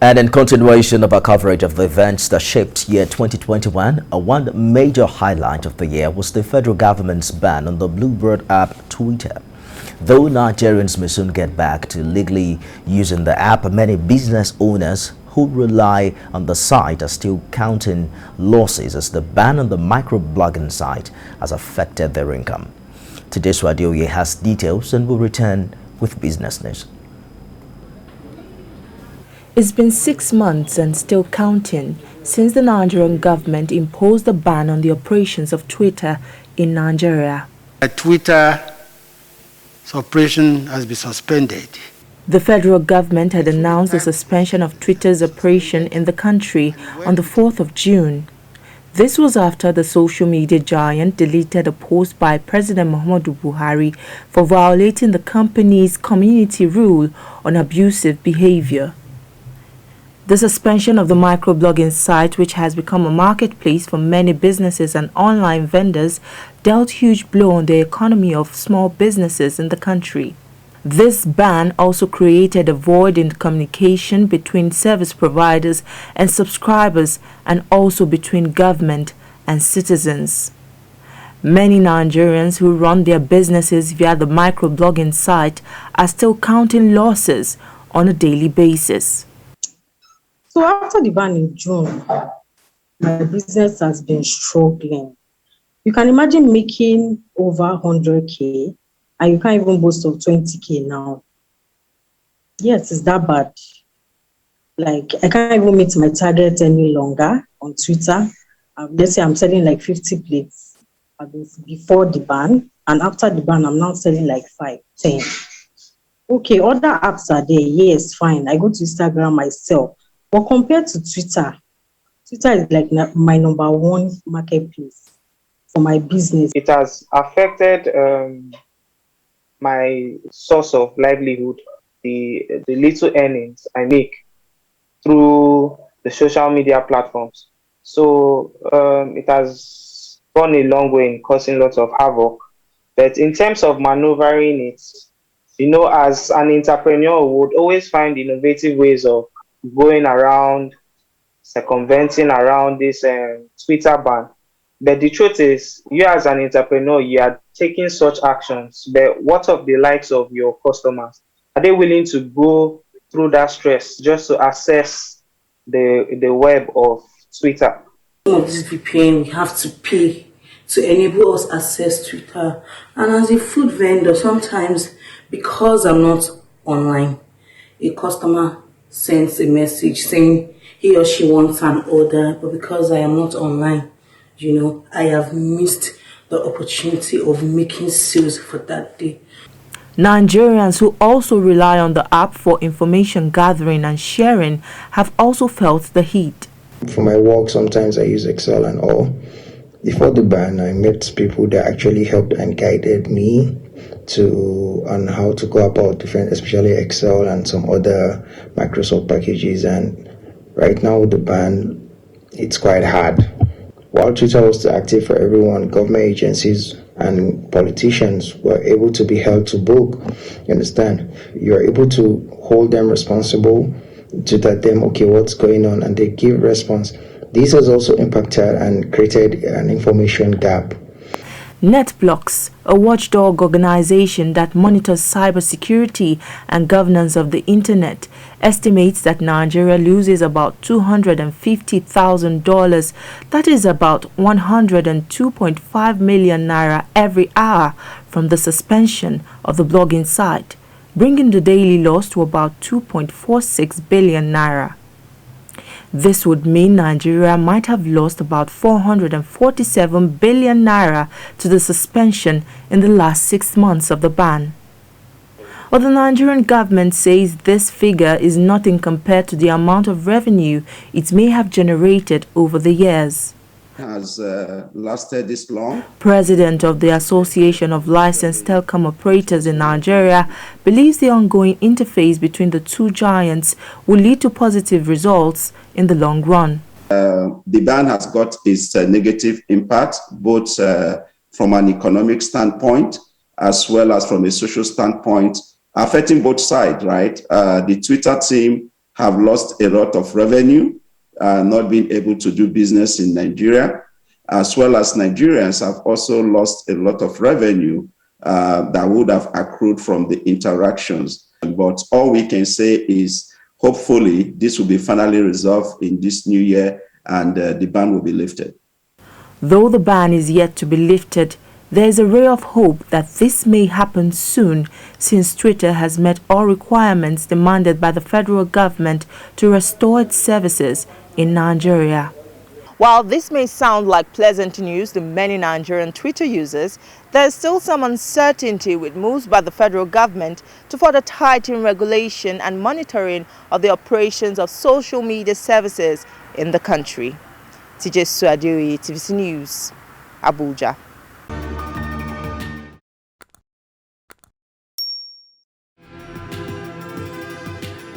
And in continuation of our coverage of the events that shaped year 2021, one major highlight of the year was the federal government's ban on the Bluebird app Twitter. Though Nigerians may soon get back to legally using the app, many business owners who rely on the site are still counting losses as the ban on the microblogging site has affected their income. Today's Radioye has details and will return with business news. It's been 6 months and still counting since the Nigerian government imposed a ban on the operations of Twitter in Nigeria. Twitter's operation has been suspended. The federal government had announced the suspension of Twitter's operation in the country on the 4th of June. This was after the social media giant deleted a post by President Muhammadu Buhari for violating the company's community rule on abusive behavior. The suspension of the microblogging site, which has become a marketplace for many businesses and online vendors, dealt huge blow on the economy of small businesses in the country. This ban also created a void in communication between service providers and subscribers, and also between government and citizens. Many Nigerians who run their businesses via the microblogging site are still counting losses on a daily basis. So after the ban in June, my business has been struggling. You can imagine making over 100K and you can't even boast of 20K now. Yes, it's that bad. Like, I can't even meet my target any longer on Twitter. Let's say I'm selling like 50 plates before the ban, and after the ban, I'm now selling like 5, 10. Okay, other apps are there. Yes, fine. I go to Instagram myself. But compared to Twitter, Twitter is like my number one marketplace for my business. It has affected my source of livelihood, the little earnings I make through the social media platforms. So it has gone a long way in causing lots of havoc. But in terms of maneuvering it, as an entrepreneur, we would always find innovative ways of going around, circumventing around this Twitter ban. But the truth is, you as an entrepreneur, you are taking such actions. But what of the likes of your customers? Are they willing to go through that stress just to access the web of Twitter? Some of this VPN, we have to pay to enable us access Twitter. And as a food vendor, sometimes because I'm not online, a customer sends a message saying he or she wants an order, but because I am not online, I have missed the opportunity of making sales for that day. Nigerians who also rely on the app for information gathering and sharing have also felt the heat. For my work, sometimes I use Excel and all. Before the ban, I met people that actually helped and guided me on how to go about different, especially Excel and some other Microsoft packages. And right now with the ban, it's quite hard. While Twitter was still active for everyone, government agencies and politicians were able to be held to book. You understand? You're able to hold them responsible, to tell them, okay, what's going on, and they give response. This has also impacted and created an information gap. NetBlocks, a watchdog organization that monitors cybersecurity and governance of the internet, estimates that Nigeria loses about $250,000, that is about 102.5 million naira every hour from the suspension of the blogging site, bringing the daily loss to about 2.46 billion naira. This would mean Nigeria might have lost about 447 billion naira to the suspension in the last 6 months of the ban. But the Nigerian government says this figure is nothing compared to the amount of revenue it may have generated over the years. Has lasted this long. President of the Association of Licensed Telecom Operators in Nigeria believes the ongoing interface between the two giants will lead to positive results in the long run. The ban has got its negative impact, both from an economic standpoint as well as from a social standpoint, affecting both sides, right? The Twitter team have lost a lot of revenue, not being able to do business in Nigeria, as well as Nigerians have also lost a lot of revenue that would have accrued from the interactions. But all we can say is hopefully this will be finally resolved in this new year and the ban will be lifted. Though the ban is yet to be lifted, there is a ray of hope that this may happen soon, since Twitter has met all requirements demanded by the federal government to restore its services in Nigeria. While this may sound like pleasant news to many Nigerian Twitter users, there is still some uncertainty with moves by the federal government to further tighten regulation and monitoring of the operations of social media services in the country. TJ Suadiri, TVC News, Abuja.